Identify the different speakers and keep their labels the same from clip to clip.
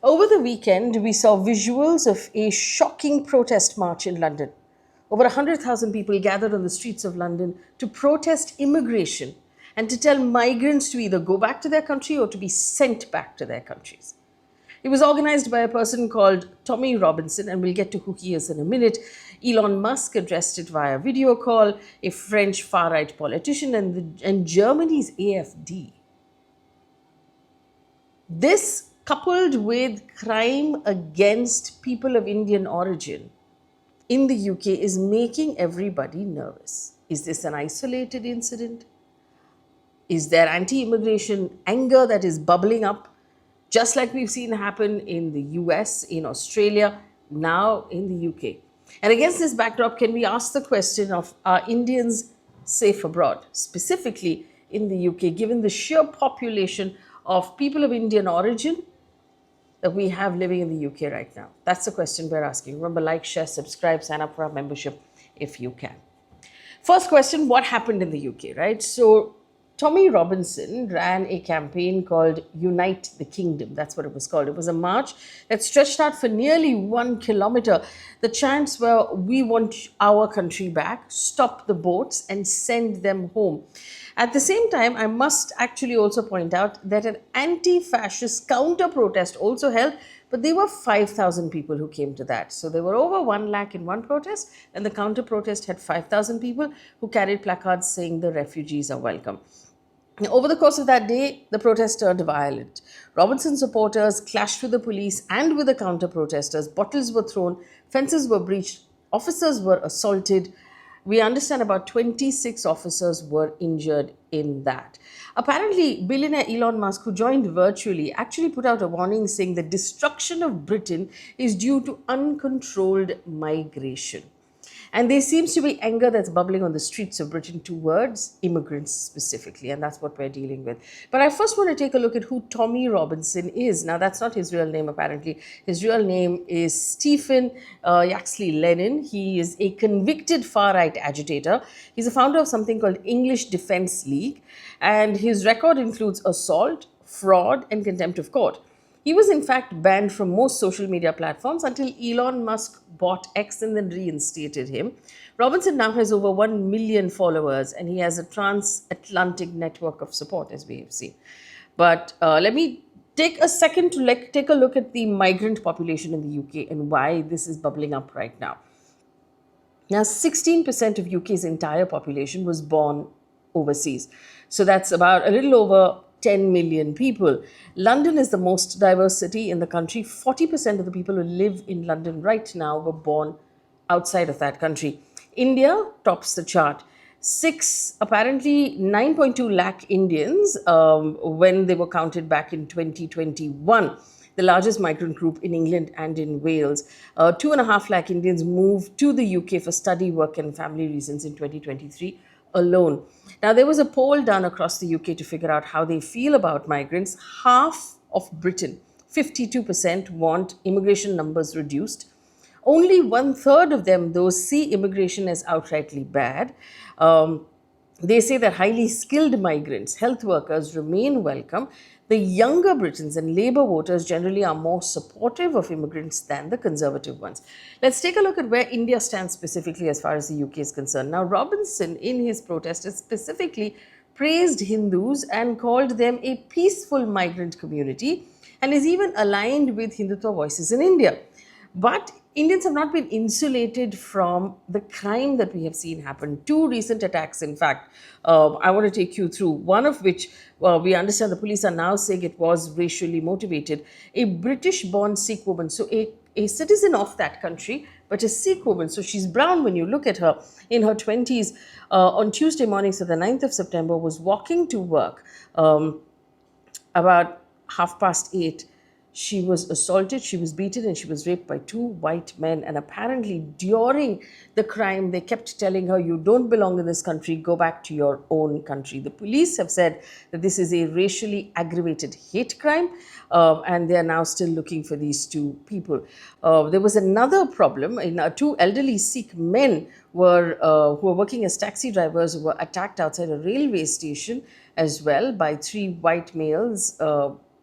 Speaker 1: Over the weekend, we saw visuals of a shocking protest march in London. Over 100,000 people gathered on the streets of London to protest immigration and to tell migrants to either go back to their country or to be sent back to their countries. It was organized by a person called Tommy Robinson, and we'll get to who he is in a minute. Elon Musk addressed it via video call, a French far right politician, and Germany's AFD. This, coupled with crime against people of Indian origin in the UK, is making everybody nervous. Is this an isolated incident? Is there anti immigration anger that is bubbling up, just like we've seen happen in the US, in Australia, now in the UK? And against this backdrop, can we ask the question of, are Indians safe abroad, specifically in the UK, given the sheer population of people of Indian origin that we have living in the UK right now? That's the question we're asking. Remember, like, share, subscribe, sign up for our membership if you can. First question, what happened in the UK, right? So Tommy Robinson ran a campaign called Unite the Kingdom. That's what it was called. It was a march that stretched out for nearly 1 kilometer. The chants were, we want our country back, stop the boats and send them home. At the same time, I must actually also point out that an anti-fascist counter-protest also held, but there were 5,000 people who came to that. So there were over 1 lakh in one protest, and the counter-protest had 5,000 people who carried placards saying the refugees are welcome. Over the course of that day, the protest turned violent. Robinson supporters clashed with the police and with the counter-protesters. Bottles were thrown, fences were breached, officers were assaulted. We understand about 26 officers were injured in that. Apparently, billionaire Elon Musk, who joined virtually, actually put out a warning saying the destruction of Britain is due to uncontrolled migration. And there seems to be anger that's bubbling on the streets of Britain towards immigrants specifically, and that's what we're dealing with. But I first want to take a look at who Tommy Robinson is. Now, that's not his real name, apparently. His real name is Stephen Yaxley Lennon. He is a convicted far-right agitator. He's a founder of something called English Defence League, and his record includes assault, fraud, and contempt of court. He was in fact banned from most social media platforms until Elon Musk bought X and then reinstated him. Robinson now has over 1 million followers, and he has a transatlantic network of support, as we have seen. But let me take a second to take a look at the migrant population in the UK and why this is bubbling up right now. Now, 16% of UK's entire population was born overseas. So that's about a little over 10 million people. London is the most diverse city in the country. 40% of the people who live in London right now were born outside of that country. India tops the chart. Apparently 9.2 lakh Indians when they were counted back in 2021. The largest migrant group in England and in Wales. 2.5 lakh Indians moved to the UK for study, work and family reasons in 2023 alone. Now, there was a poll done across the UK to figure out how they feel about migrants. Half of Britain, 52%, want immigration numbers reduced. Only 1/3 of them, though, see immigration as outrightly bad. They say that highly skilled migrants, health workers, remain welcome. The younger Britons and Labour voters generally are more supportive of immigrants than the Conservative ones. Let's take a look at where India stands specifically as far as the UK is concerned. Now, Robinson, in his protest, has specifically praised Hindus and called them a peaceful migrant community, and is even aligned with Hindutva voices in India. But Indians have not been insulated from the crime that we have seen happen. 2 recent attacks, in fact, I want to take you through, one of which we understand the police are now saying it was racially motivated. A British-born Sikh woman, so a citizen of that country, but a Sikh woman, so she's brown when you look at her, in her 20s, on Tuesday morning, so the 9th of September, was walking to work about 8:30. She was assaulted, she was beaten, and she was raped by 2 white men. And apparently, during the crime, they kept telling her, you don't belong in this country, go back to your own country. The police have said that this is a racially aggravated hate crime, and they are now still looking for these 2 people. There was another problem. 2 elderly Sikh men who were working as taxi drivers were attacked outside a railway station as well by 3 white males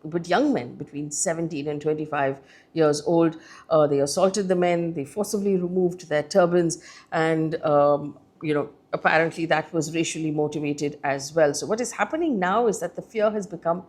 Speaker 1: but young men between 17 and 25 years old. They assaulted the men, they forcibly removed their turbans, and apparently that was racially motivated as well. So what is happening now is that the fear has become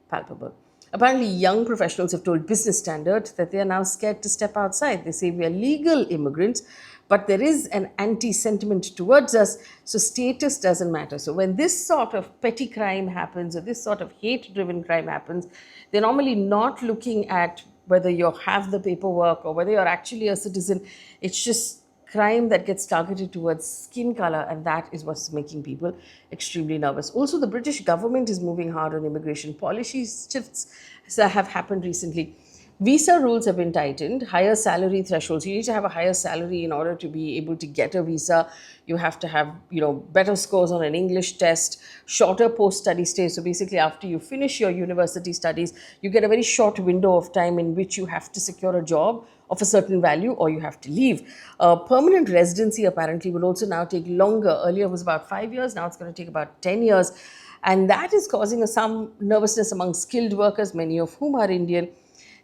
Speaker 1: palpable. Apparently, young professionals have told Business Standard that they are now scared to step outside. They say we are legal immigrants, but there is an anti-sentiment towards us, so status doesn't matter. So when this sort of petty crime happens, or this sort of hate-driven crime happens, they're normally not looking at whether you have the paperwork or whether you're actually a citizen. It's just crime that gets targeted towards skin color, and that is what's making people extremely nervous. Also, the British government is moving hard on immigration. Policy shifts that have happened recently. Visa rules have been tightened, higher salary thresholds. You need to have a higher salary in order to be able to get a visa. You have to have, better scores on an English test, shorter post-study stay. So basically, after you finish your university studies, you get a very short window of time in which you have to secure a job of a certain value, or you have to leave. Permanent residency apparently will also now take longer. Earlier it was about 5 years, now it's going to take about 10 years. And that is causing some nervousness among skilled workers, many of whom are Indian.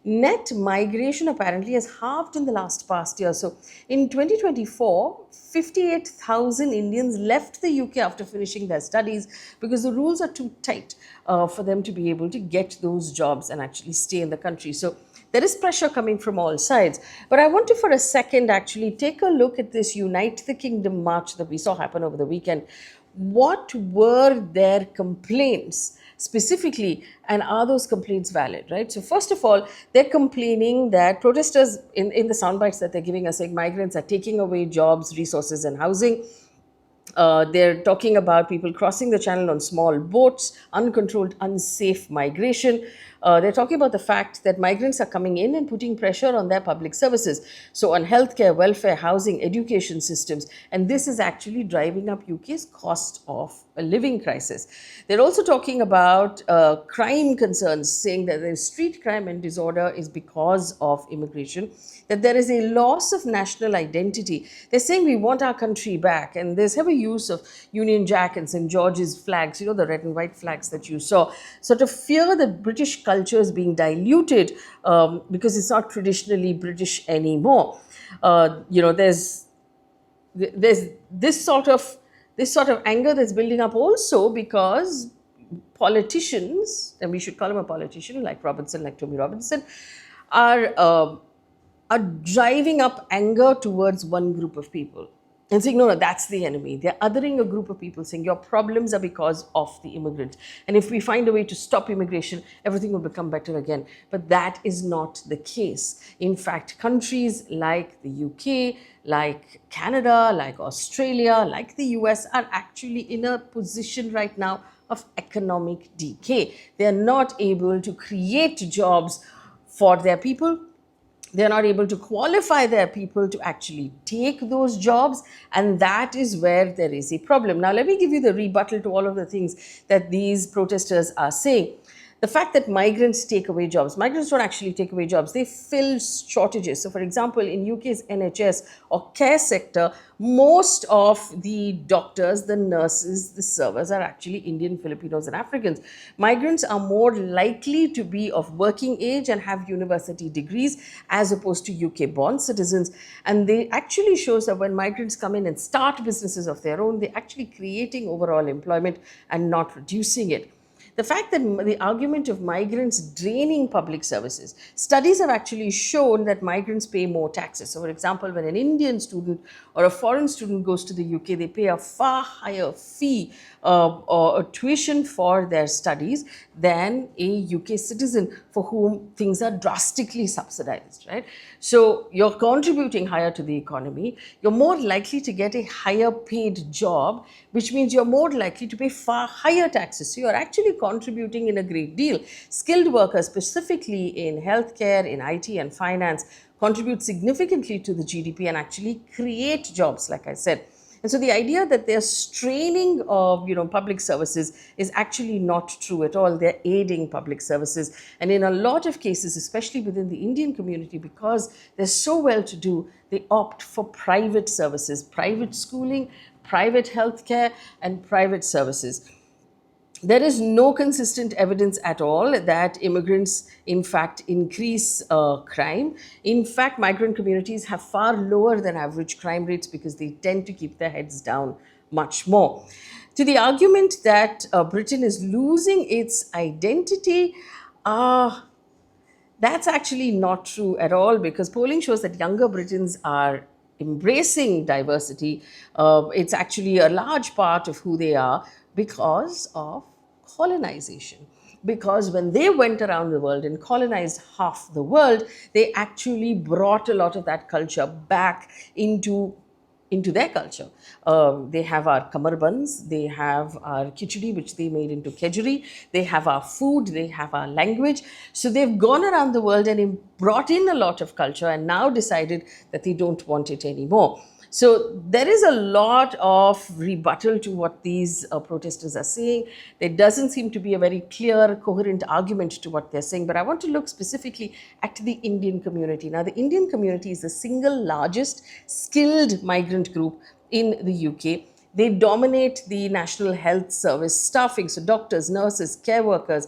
Speaker 1: Net migration apparently has halved in the past year. So in 2024, 58,000 Indians left the UK after finishing their studies because the rules are too tight for them to be able to get those jobs and actually stay in the country. So there is pressure coming from all sides. But I want to, for a second, actually take a look at this Unite the Kingdom march that we saw happen over the weekend. What were their complaints specifically, and are those complaints valid, right? So first of all, they're complaining that protesters in the sound bites that they're giving us saying migrants are taking away jobs, resources and housing. They're talking about people crossing the channel on small boats, uncontrolled, unsafe migration. They're talking about the fact that migrants are coming in and putting pressure on their public services. So on healthcare, welfare, housing, education systems. And this is actually driving up UK's cost of a living crisis. They're also talking about crime concerns, saying that the street crime and disorder is because of immigration, that there is a loss of national identity. They're saying we want our country back, and there's heavy use of Union Jack and St. George's flags, the red and white flags that you saw, sort of fear that British culture is being diluted because it's not traditionally British anymore. There's this sort of anger that's building up also because politicians, and we should call him a politician like Tommy Robinson, are driving up anger towards one group of people and saying, no, that's the enemy. They're othering a group of people, saying your problems are because of the immigrant. And if we find a way to stop immigration, everything will become better again. But that is not the case. In fact, countries like the UK, like Canada, like Australia, like the US are actually in a position right now of economic decay. They're not able to create jobs for their people. They're not able to qualify their people to actually take those jobs, and that is where there is a problem. Now, let me give you the rebuttal to all of the things that these protesters are saying. The fact that migrants take away jobs. Migrants don't actually take away jobs. They fill shortages. So, for example, in UK's NHS or care sector, most of the doctors, the nurses, the servers are actually Indian, Filipinos, and Africans. Migrants are more likely to be of working age and have university degrees as opposed to UK-born citizens. And they actually shows that when migrants come in and start businesses of their own, they're actually creating overall employment and not reducing it. The fact that the argument of migrants draining public services, studies have actually shown that migrants pay more taxes. So, for example, when an Indian student or a foreign student goes to the UK, they pay a far higher fee or a tuition for their studies than a UK citizen for whom things are drastically subsidized, right? So, you're contributing higher to the economy. You're more likely to get a higher paid job, which means you're more likely to pay far higher taxes. So, you're actually contributing in a great deal. Skilled workers, specifically in healthcare, in IT and finance, contribute significantly to the GDP and actually create jobs, like I said. And so the idea that they're straining public services is actually not true at all. They're aiding public services. And in a lot of cases, especially within the Indian community, because they're so well-to-do, they opt for private services, private schooling, private healthcare, and private services. There is no consistent evidence at all that immigrants, in fact, increase crime. In fact, migrant communities have far lower than average crime rates because they tend to keep their heads down much more. To the argument that Britain is losing its identity, uh, that's actually not true at all, because polling shows that younger Britons are embracing diversity. It's actually a large part of who they are because of colonization. Because when they went around the world and colonized half the world, they actually brought a lot of that culture back into their culture. They have our kamarbans, they have our khichdi, which they made into kejuri, they have our food, they have our language. So they've gone around the world and brought in a lot of culture and now decided that they don't want it anymore. So there is a lot of rebuttal to what these protesters are saying. There doesn't seem to be a very clear, coherent argument to what they're saying. But I want to look specifically at the Indian community. Now, the Indian community is the single largest skilled migrant group in the UK. They dominate the National Health Service staffing, so doctors, nurses, care workers,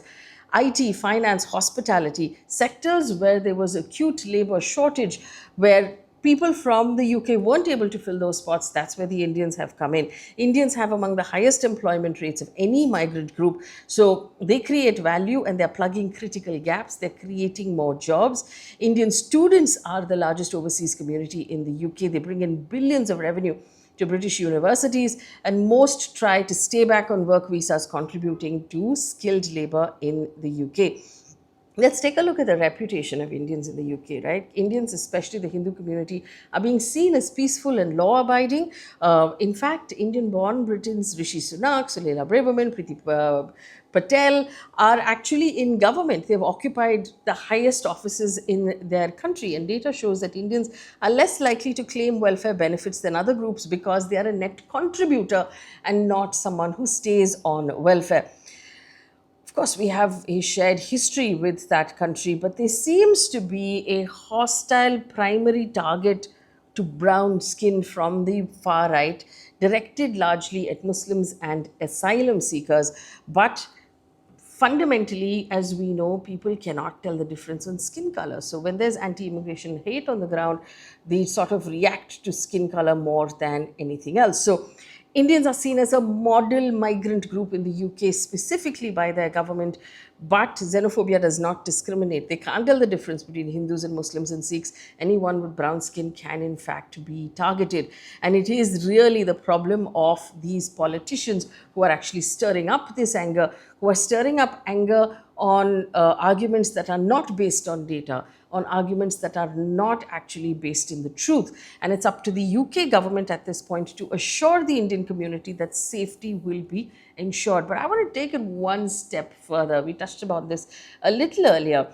Speaker 1: IT, finance, hospitality, sectors where there was acute labor shortage, where people from the UK weren't able to fill those spots. That's where the Indians have come in. Indians have among the highest employment rates of any migrant group. So they create value and they're plugging critical gaps. They're creating more jobs. Indian students are the largest overseas community in the UK. They bring in billions of revenue to British universities, and most try to stay back on work visas, contributing to skilled labor in the UK. Let's take a look at the reputation of Indians in the UK, right? Indians, especially the Hindu community, are being seen as peaceful and law-abiding. In fact, Indian-born Britons Rishi Sunak, Sulela Braverman, Priti Patel are actually in government. They've occupied the highest offices in their country. And data shows that Indians are less likely to claim welfare benefits than other groups because they are a net contributor and not someone who stays on welfare. Of course, we have a shared history with that country, but there seems to be a hostile primary target to brown skin from the far right, directed largely at Muslims and asylum seekers. But fundamentally, as we know, people cannot tell the difference on skin color. So when there's anti-immigration hate on the ground, they sort of react to skin color more than anything else. So Indians are seen as a model migrant group in the UK, specifically by their government, but xenophobia does not discriminate. They can't tell the difference between Hindus and Muslims and Sikhs. Anyone with brown skin can, in fact, be targeted. And it is really the problem of these politicians who are actually stirring up this anger, who are stirring up anger on arguments that are not based on data, on arguments that are not actually based in the truth. And it's up to the UK government at this point to assure the Indian community that safety will be ensured. But I want to take it one step further. We touched about this a little earlier.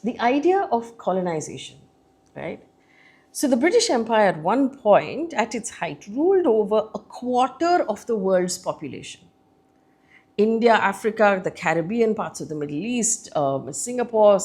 Speaker 1: The idea of colonization, right? So the British Empire at one point, at its height, ruled over a quarter of the world's population. India, Africa, the Caribbean, parts of the Middle East, Singapore,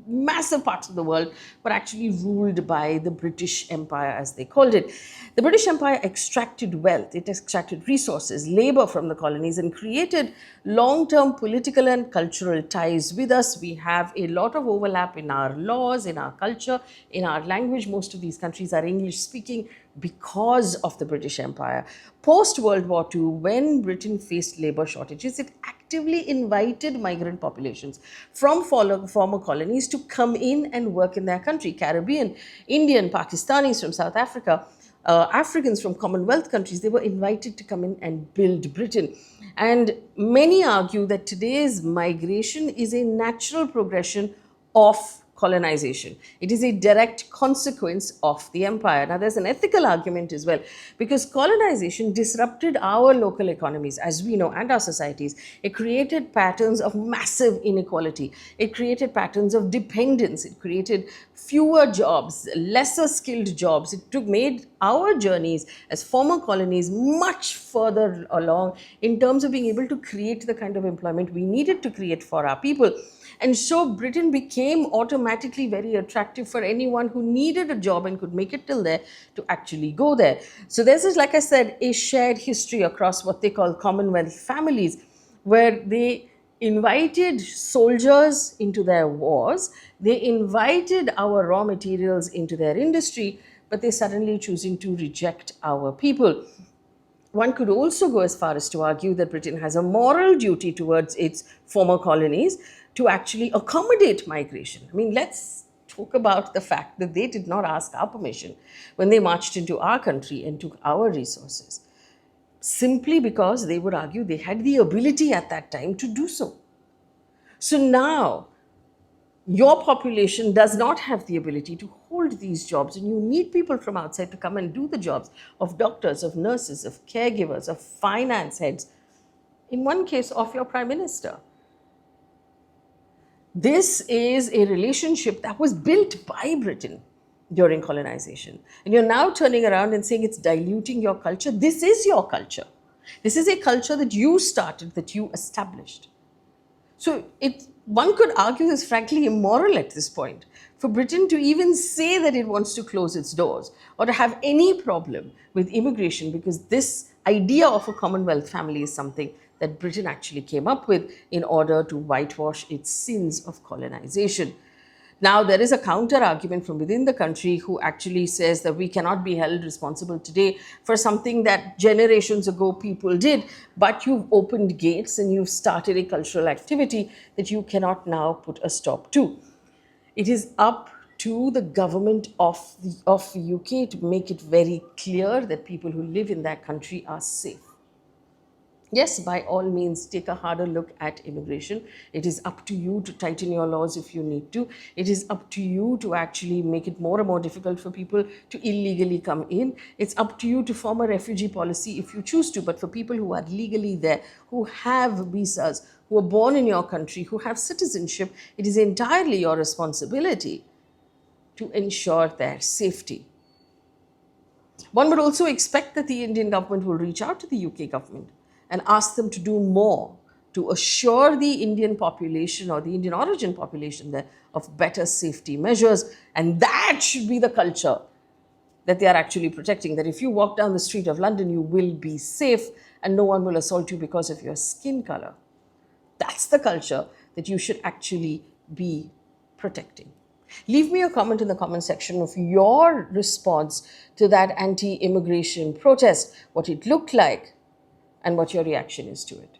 Speaker 1: massive parts of the world were actually ruled by the British Empire, as they called it. The British Empire extracted wealth, it extracted resources, labor from the colonies, and created long-term political and cultural ties with us. We have a lot of overlap in our laws, in our culture, in our language. Most of these countries are English-speaking because of the British Empire. Post-World War II, when Britain faced labor shortages, it actively invited migrant populations from former colonies to come in and work in their country. Caribbean, Indian, Pakistanis from South Africa, Africans from Commonwealth countries, they were invited to come in and build Britain. And many argue that today's migration is a natural progression of colonization. It is a direct consequence of the empire. Now, there's an ethical argument as well, because colonization disrupted our local economies, as we know, and our societies. It created patterns of massive inequality. It created patterns of dependence. It created fewer jobs, lesser skilled jobs. It made our journeys as former colonies much further along in terms of being able to create the kind of employment we needed to create for our people. And so Britain became automatically very attractive for anyone who needed a job and could make it till there to actually go there. So there's, like I said, a shared history across what they call Commonwealth families. where they invited soldiers into their wars, they invited our raw materials into their industry, but they're suddenly choosing to reject our people. One could also go as far as to argue that Britain has a moral duty towards its former colonies to actually accommodate migration. I mean, let's talk about the fact that they did not ask our permission when they marched into our country and took our resources, simply because they would argue they had the ability at that time to do so. So now, your population does not have the ability to hold these jobs, and you need people from outside to come and do the jobs of doctors, of nurses, of caregivers, of finance heads, in one case of your prime minister. This is a relationship that was built by Britain during colonization, and you're now turning around and saying it's diluting your culture. This is your culture. This is a culture that you started, that you established. So one could argue it's frankly immoral at this point for Britain to even say that it wants to close its doors or to have any problem with immigration, because this idea of a Commonwealth family is something that Britain actually came up with in order to whitewash its sins of colonization. Now, there is a counter argument from within the country who actually says that we cannot be held responsible today for something that generations ago people did, but you've opened gates and you've started a cultural activity that you cannot now put a stop to. It is up to the government of the UK to make it very clear that people who live in that country are safe. Yes, by all means, take a harder look at immigration. It is up to you to tighten your laws if you need to. It is up to you to actually make it more and more difficult for people to illegally come in. It's up to you to form a refugee policy if you choose to. But for people who are legally there, who have visas, who are born in your country, who have citizenship, it is entirely your responsibility to ensure their safety. One would also expect that the Indian government will reach out to the UK government and ask them to do more to assure the Indian population or the Indian origin population there of better safety measures. And that should be the culture that they are actually protecting, that if you walk down the street of London, you will be safe and no one will assault you because of your skin color. That's the culture that you should actually be protecting. Leave me a comment in the comment section of your response to that anti-immigration protest, what it looked like, and what your reaction is to it.